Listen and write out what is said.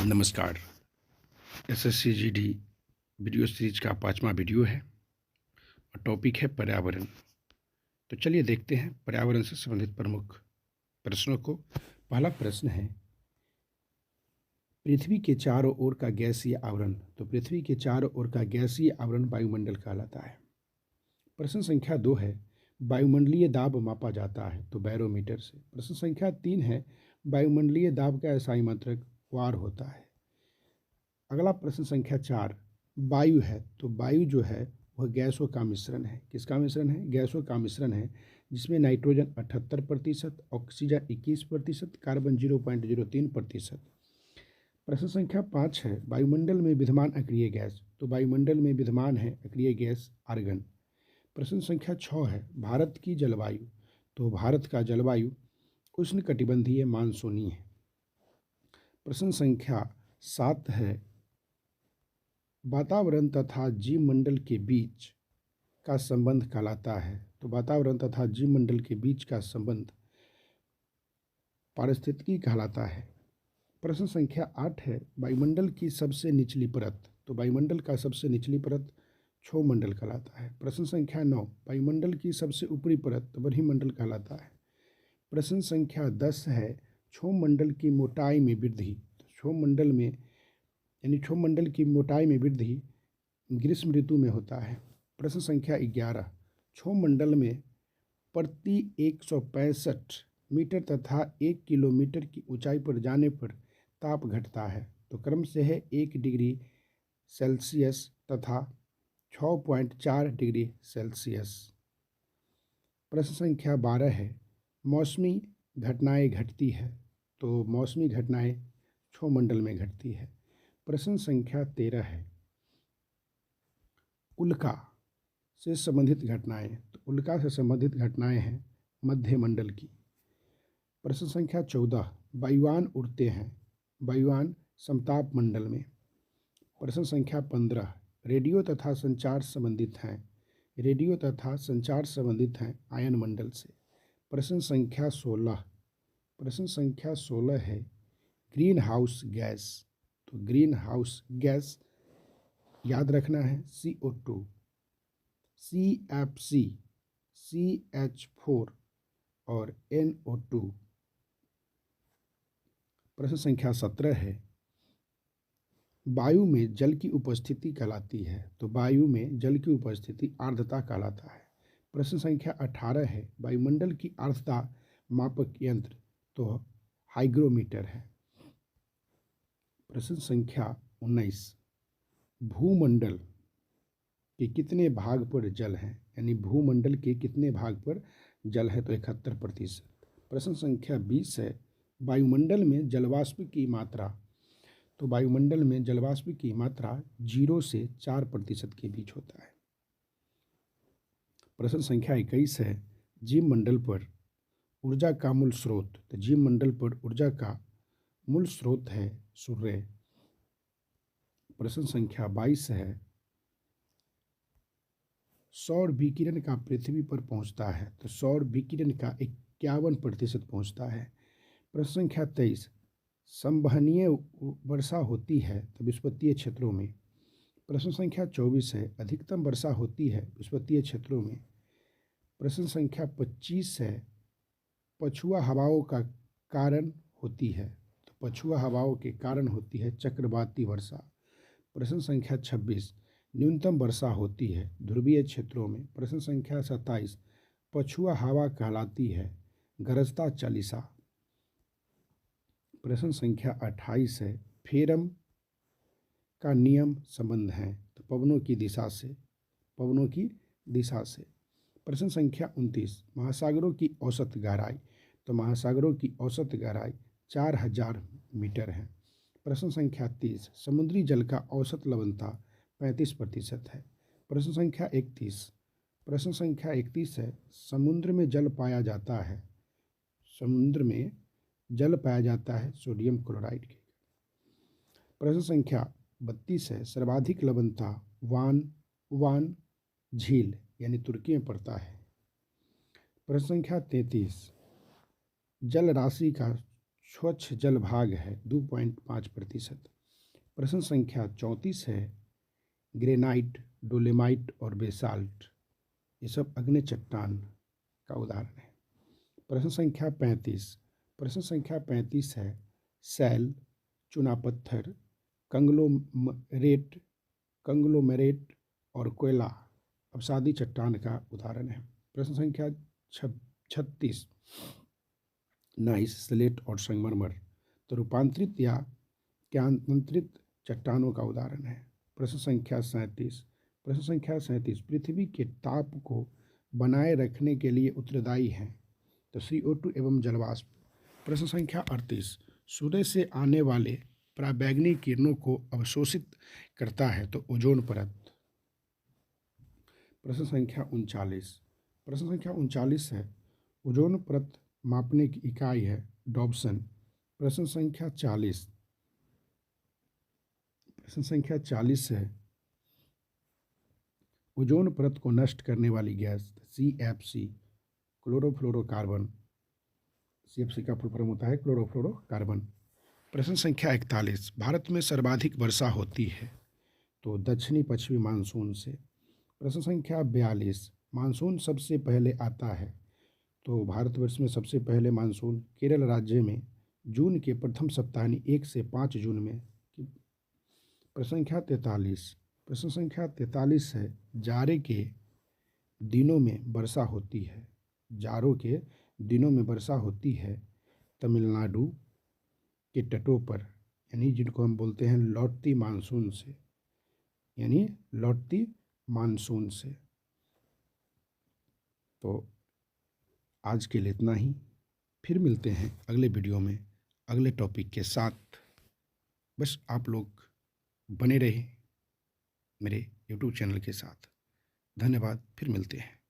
नमस्कार। SSCGD video series का 5वां वीडियो है और टॉपिक है पर्यावरण। तो चलिए देखते हैं पर्यावरण से संबंधित प्रमुख प्रश्नों को। पहला प्रश्न है, पृथ्वी के चारों ओर का गैसीय आवरण। तो पृथ्वी के चारों ओर का गैसीय आवरण वायुमंडल कहलाता है। प्रश्न संख्या 2 है, वायुमंडलीय दाब मापा जाता है। तो बैरोमीटर से। प्रश्न संख्या 3 है, वायुमंडलीय दाब का SI मात्रक वार होता है। अगला प्रश्न संख्या 4, वायु है। तो वायु जो है वह गैसों का मिश्रण है। किसका मिश्रण है? गैसों का मिश्रण है, जिसमें नाइट्रोजन 78%, ऑक्सीजन 21%, कार्बन 0.03%। प्रश्न संख्या 5 है, वायुमंडल में विद्यमान अक्रिय गैस। तो वायुमंडल में विद्यमान है अक्रिय गैस आर्गन। प्रश्न संख्या 6 है, भारत की जलवायु। तो भारत का जलवायु उष्णकटिबंधीय मानसूनी है। प्रश्न संख्या 7 है, वातावरण तथा जीव मंडल के बीच का संबंध कहलाता है। तो वातावरण तथा जीव मंडल के बीच का संबंध पारिस्थितिकी कहलाता है। प्रश्न संख्या 8 है, वायुमंडल की सबसे निचली परत। तो वायुमंडल का सबसे निचली परत क्षोभमंडल कहलाता है। प्रश्न संख्या 9, वायुमंडल की सबसे ऊपरी परत बरहीमंडल कहलाता है। प्रश्न संख्या 10 है, क्षोभमंडल की मोटाई में वृद्धि। क्षोभमंडल में क्षोभमंडल की मोटाई में वृद्धि ग्रीष्म ऋतु में होता है। प्रश्न संख्या 11, क्षोभमंडल में प्रति 165 मीटर तथा 1 किलोमीटर की ऊंचाई पर जाने पर ताप घटता है। तो क्रम से है 1 डिग्री सेल्सियस तथा 6.4 डिग्री सेल्सियस। प्रश्न संख्या 12 है, मौसमी घटनाएं घटती है। तो मौसमी घटनाएं क्षोभमंडल में घटती है। प्रश्न संख्या 13 है, उल्का से संबंधित घटनाएं। तो उल्का से संबंधित घटनाएं हैं मध्यमंडल की। प्रश्न संख्या 14, वायुयान उड़ते हैं। वायुयान समताप मंडल में। प्रश्न संख्या 15, रेडियो तथा संचार संबंधित हैं। रेडियो तथा संचार संबंधित हैं आयन मंडल से। प्रश्न संख्या 16 है, ग्रीन हाउस गैस। तो ग्रीन हाउस गैस याद रखना है CO2, CFC, CH4 और NO2। प्रश्न संख्या 17 है, वायु में जल की उपस्थिति कहलाती है। तो वायु में जल की उपस्थिति आर्द्रता कहलाता है। प्रश्न संख्या 18 है, वायुमंडल की आर्द्रता मापक यंत्र। तो हाइग्रोमीटर है। प्रश्न संख्या 19, भूमंडल के कितने भाग पर जल है। यानी भूमंडल के कितने भाग पर जल है? तो 71%। प्रश्न संख्या 20 है, वायुमंडल में जलवाष्प की मात्रा। तो वायुमंडल में जलवाष्प की मात्रा 0 से 4% के बीच होता है। प्रश्न संख्या 21 है, जीव मंडल पर ऊर्जा का मूल स्रोत। तो जीव मंडल पर ऊर्जा का मूल स्रोत है सूर्य। प्रश्न संख्या 22 है, सौर विकिरण का पृथ्वी पर पहुंचता है। तो सौर विकिरण का 51% पहुंचता है। प्रश्न संख्या 23, संवहनीय वर्षा होती है तो विषुवतीय क्षेत्रों में। प्रश्न संख्या 24 है, अधिकतम वर्षा होती है विषुवतीय क्षेत्रों में। प्रश्न संख्या 25 है, पछुआ हवाओं का कारण होती है। तो पछुआ हवाओं के कारण होती है चक्रवाती वर्षा। प्रश्न संख्या 26, न्यूनतम वर्षा होती है ध्रुवीय क्षेत्रों में। प्रश्न संख्या 27, पछुआ हवा कहलाती है गरजता चालीसा। प्रश्न संख्या 28 है, फेरम का नियम संबंध है। तो पवनों की दिशा से। प्रश्न संख्या 29, महासागरों की औसत गहराई। तो महासागरों की औसत गहराई 4000 मीटर है। प्रश्न संख्या 30, समुद्री जल का औसत लवणता 35% है। प्रश्न संख्या 31 है, समुद्र में जल पाया जाता है सोडियम क्लोराइड के। प्रश्न संख्या 32 है, सर्वाधिक लवणता वान झील यानी तुर्की में पड़ता है। प्रश्न संख्या 33, जल राशि का स्वच्छ जल भाग है 2.5%। प्रश्न संख्या 34 है, ग्रेनाइट, डोलेमाइट और बेसाल्ट ये सब अग्नि चट्टान का उदाहरण है। प्रश्न संख्या 35 है, सैल, चुनापत्थर, कंग्लोमेरेट और कोयला अवसादी चट्टान का उदाहरण है। प्रश्न संख्या 36, नाइस, स्लेट और संगमरमर तो रूपांतरित या क्यांतरित चट्टानों का उदाहरण है। प्रश्न संख्या 37, पृथ्वी के ताप को बनाए रखने के लिए उत्तरदायी हैं तो CO2 एवं जलवाष्प। प्रश्न संख्या 38, सूर्य से आने वाले पराबैंगनी किरणों को अवशोषित करता है तो ओजोन परत। प्रश्न संख्या 39 है, ओजोन परत मापने की इकाई है डॉप्सन। प्रश्न संख्या 40 है, ओजोन परत को नष्ट करने वाली गैस CFC, क्लोरोफ्लोरोकार्बन। CFC का फुल फॉर्म होता है क्लोरोफ्लोरोकार्बन। प्रश्न संख्या 41, भारत में सर्वाधिक वर्षा होती है तो दक्षिणी पश्चिमी मानसून से। प्रश्न संख्या 42, मानसून सबसे पहले आता है तो भारतवर्ष में सबसे पहले मानसून केरल राज्य में जून के प्रथम सप्ताह 1 से 5 जून में। प्रश्न संख्या 43 है, जाड़े के दिनों में वर्षा होती है। जाड़ों के दिनों में वर्षा होती है तमिलनाडु के तटों पर, यानी जिनको हम बोलते हैं लौटती मानसून से। तो आज के लिए इतना ही, फिर मिलते हैं अगले वीडियो में अगले टॉपिक के साथ। बस आप लोग बने रहे मेरे YouTube चैनल के साथ। धन्यवाद, फिर मिलते हैं।